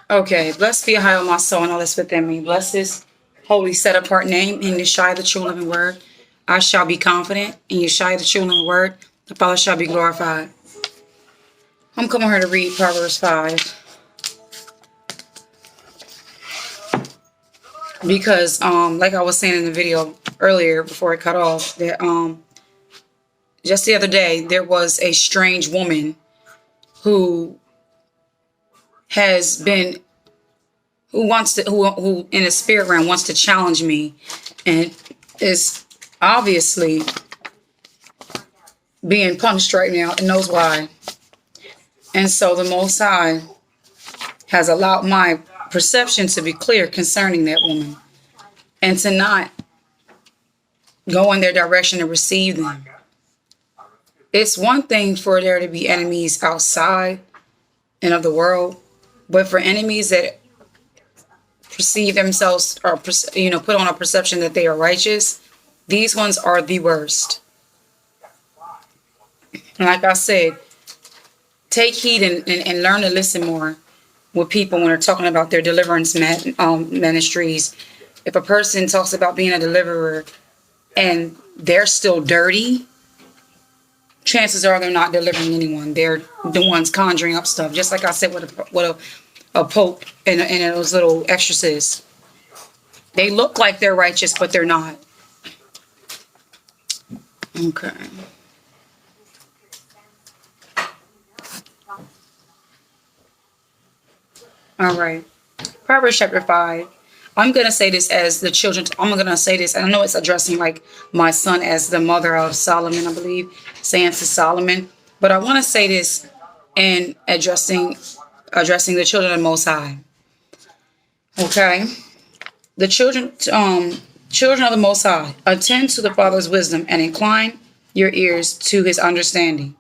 Okay, blessed be Yahweh, my soul, and all that's within me. Bless his holy set apart name in Yeshua, the true living word. I shall be confident in Yeshua, the true living word. The Father shall be glorified. I'm coming here to read Proverbs 5 because, like I was saying in the video earlier before it cut off, that just the other day there was a strange woman who has been who in the spirit realm wants to challenge me, and is obviously being punished right now and knows why. And so the Most High has allowed my perception to be clear concerning that woman and to not go in their direction and receive them. It's one thing for there to be enemies outside and of the world, but for enemies that perceive themselves or put on a perception that they are righteous, these ones are the worst. And like I said, take heed and learn to listen more with people when they're talking about their deliverance ministries. If a person talks about being a deliverer and they're still dirty, chances are they're not delivering anyone. They're the ones conjuring up stuff. Just like I said with a pope and those little exorcists. They look like they're righteous, but they're not. Okay. All right. Proverbs chapter 5. I'm going to say this as the children. I'm going to say this. And I know it's addressing like my son as the mother of Solomon, I believe, saying to Solomon. But I want to say this in addressing the children of the Most High. Okay. The children of the Most High, attend to the Father's wisdom and incline your ears to his understanding,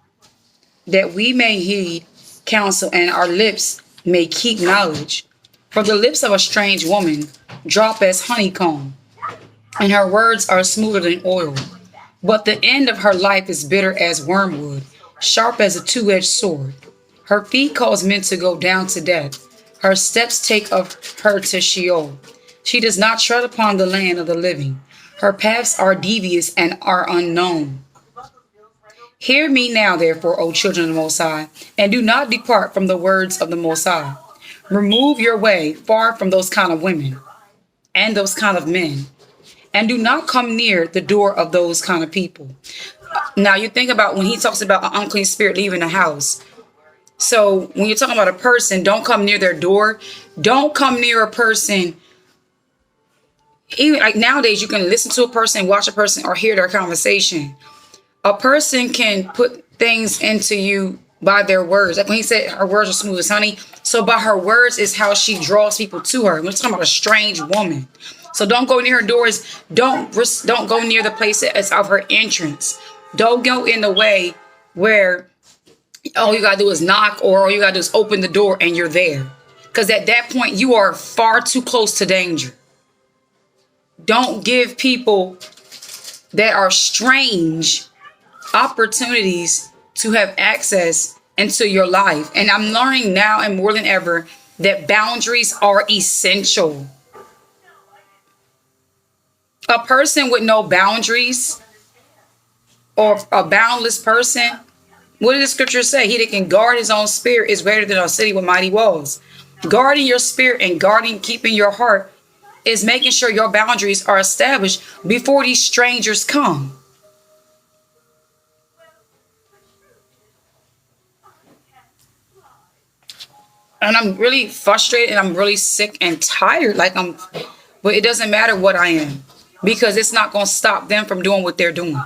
that we may heed counsel and our lips may keep knowledge. For the lips of a strange woman drop as honeycomb, and her words are smoother than oil. But the end of her life is bitter as wormwood, sharp as a two-edged sword. Her feet cause men to go down to death. Her steps take of her to Sheol. She does not tread upon the land of the living. Her paths are devious and are unknown. Hear me now, therefore, O children of the Most High, and do not depart from the words of the Most High. Remove your way far from those kind of women and those kind of men, and do not come near the door of those kind of people. Now, you think about when he talks about an unclean spirit leaving the house. So when you're talking about a person, don't come near their door. Don't come near a person. Even like nowadays, you can listen to a person, watch a person, or hear their conversation. A person can put things into you by their words. Like when he said her words are smooth as honey. So by her words is how she draws people to her. We're talking about a strange woman. So don't go near her doors. Don't go near the place of her entrance. Don't go in the way where all you got to do is knock, or all you got to do is open the door and you're there. Because at that point, you are far too close to danger. Don't give people that are strange opportunities to have access into your life. And I'm learning now and more than ever that boundaries are essential. A person with no boundaries, or a boundless person, what did the scripture say? He that can guard his own spirit is greater than a city with mighty walls. Guarding your spirit and keeping your heart is making sure your boundaries are established before these strangers come. And I'm really frustrated and I'm really sick and tired. But it doesn't matter what I am, because it's not going to stop them from doing what they're doing.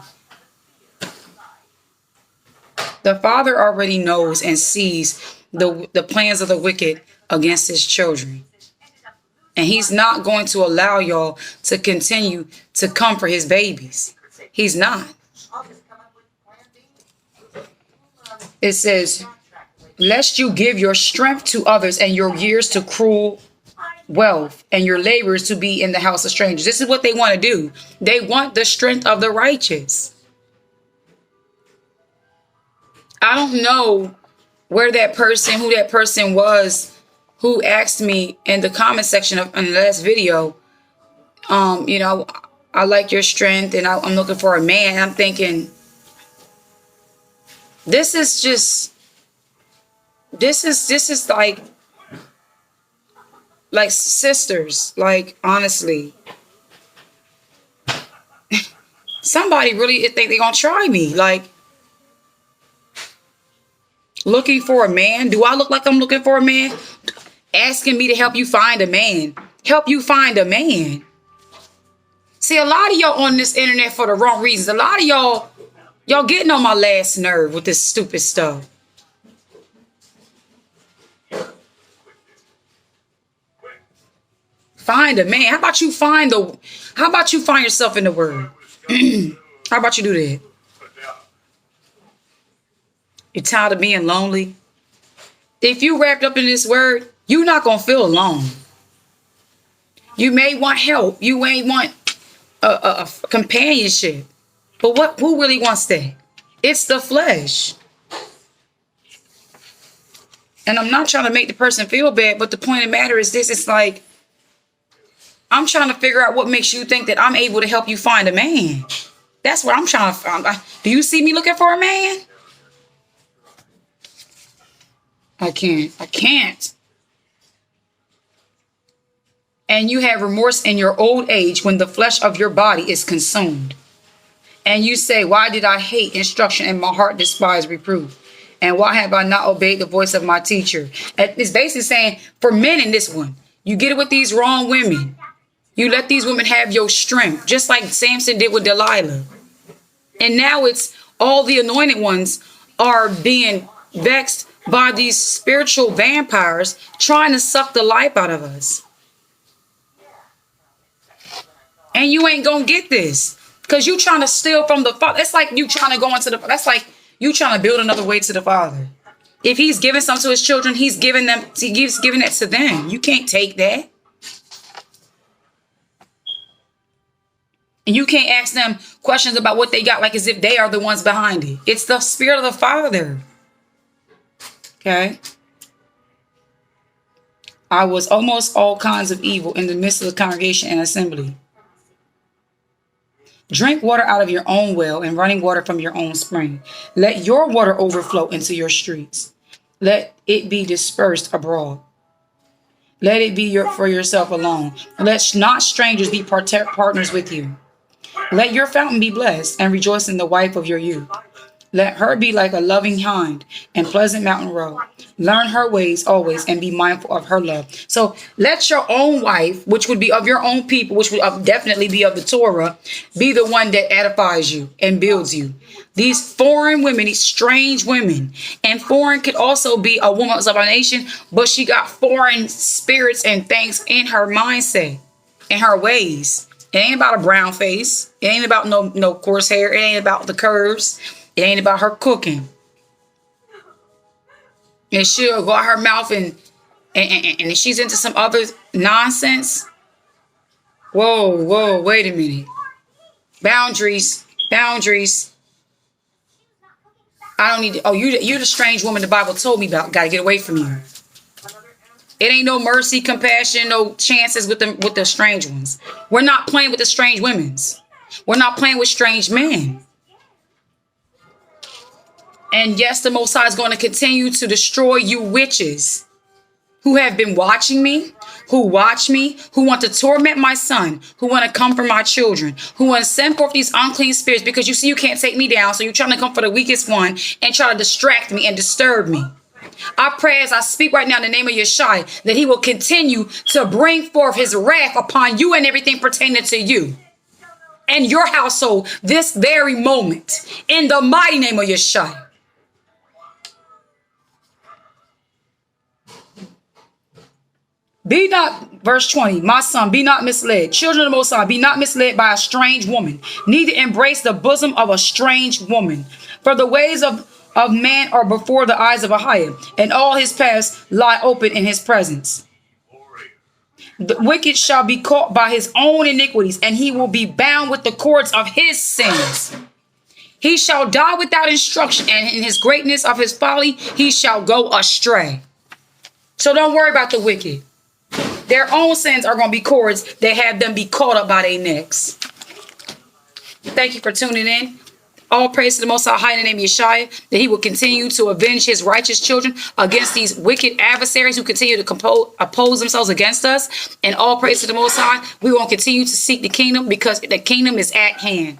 The Father already knows and sees the plans of the wicked against his children. And he's not going to allow y'all to continue to come for his babies. He's not. It says, lest you give your strength to others and your years to cruel wealth and your labors to be in the house of strangers. This is what they want to do. They want the strength of the righteous. I don't know who that person was who asked me in the comment section in the last video, I like your strength and I'm looking for a man. I'm thinking, this is like sisters, like honestly. Somebody really think they're gonna try me, like looking for a man. Do I look like I'm looking for a man? Asking me to help you find a man. Help you find a man. See, a lot of y'all on this internet for the wrong reasons. A lot of y'all getting on my last nerve with this stupid stuff. Find a man. How about you find yourself in the word? How about you do that? You're tired of being lonely? If you wrapped up in this word, you're not going to feel alone. You may want help. You may want a companionship. But who really wants that? It's the flesh. And I'm not trying to make the person feel bad, but the point of the matter is this. It's like, I'm trying to figure out what makes you think that I'm able to help you find a man. That's what I'm trying to find. Do you see me looking for a man? I can't. And you have remorse in your old age when the flesh of your body is consumed. And you say, why did I hate instruction and my heart despise reproof? And why have I not obeyed the voice of my teacher? It's basically saying, for men in this one, you get it with these wrong women. You let these women have your strength, just like Samson did with Delilah. And now it's all the anointed ones are being vexed by these spiritual vampires trying to suck the life out of us. And you ain't gonna get this because you trying to steal from the Father. It's like you trying to go into that's like you trying to build another way to the Father. If he's giving something to his children, he's giving that to them. You can't take that. And you can't ask them questions about what they got like as if they are the ones behind it. It's the Spirit of the Father. Okay? I was almost all kinds of evil in the midst of the congregation and assembly. Drink water out of your own well and running water from your own spring. Let your water overflow into your streets. Let it be dispersed abroad. Let it be for yourself alone. Let not strangers be partners with you. Let your fountain be blessed and rejoice in the wife of your youth. Let her be like a loving hind and pleasant mountain roe. Learn her ways always and be mindful of her love. So let your own wife, which would be of your own people, which would definitely be of the Torah, be the one that edifies you and builds you. These foreign women, these strange women, and foreign could also be a woman of our nation, but she got foreign spirits and things in her mindset, in her ways. It ain't about a brown face. It ain't about no coarse hair. It ain't about the curves. It ain't about her cooking. And she'll go out her mouth and if she's into some other nonsense. Whoa, wait a minute. Boundaries. I don't need to, you're the strange woman the Bible told me about. Gotta get away from you. It ain't no mercy, compassion, no chances with the strange ones. We're not playing with the strange women's. We're not playing with strange men. And yes, the Most High is going to continue to destroy you witches who have been watching me, who watch me, who want to torment my son, who want to come for my children, who want to send forth these unclean spirits because you see you can't take me down. So you're trying to come for the weakest one and try to distract me and disturb me. I pray as I speak right now in the name of Yeshua that he will continue to bring forth his wrath upon you and everything pertaining to you and your household this very moment in the mighty name of Yeshua. Be not, verse 20, my son, be not misled. Children of the Most High, be not misled by a strange woman, neither embrace the bosom of a strange woman. For the ways of man are before the eyes of Ahia, and all his paths lie open in his presence. The wicked shall be caught by his own iniquities, and he will be bound with the cords of his sins. He shall die without instruction, and in his greatness of his folly he shall go astray. So don't worry about the wicked. Their own sins are going to be cords that have them be caught up by their necks. Thank you for tuning in. All praise to the Most High in the name of Yeshua, that he will continue to avenge his righteous children against these wicked adversaries who continue to oppose themselves against us. And all praise to the Most High. We won't continue to seek the kingdom because the kingdom is at hand.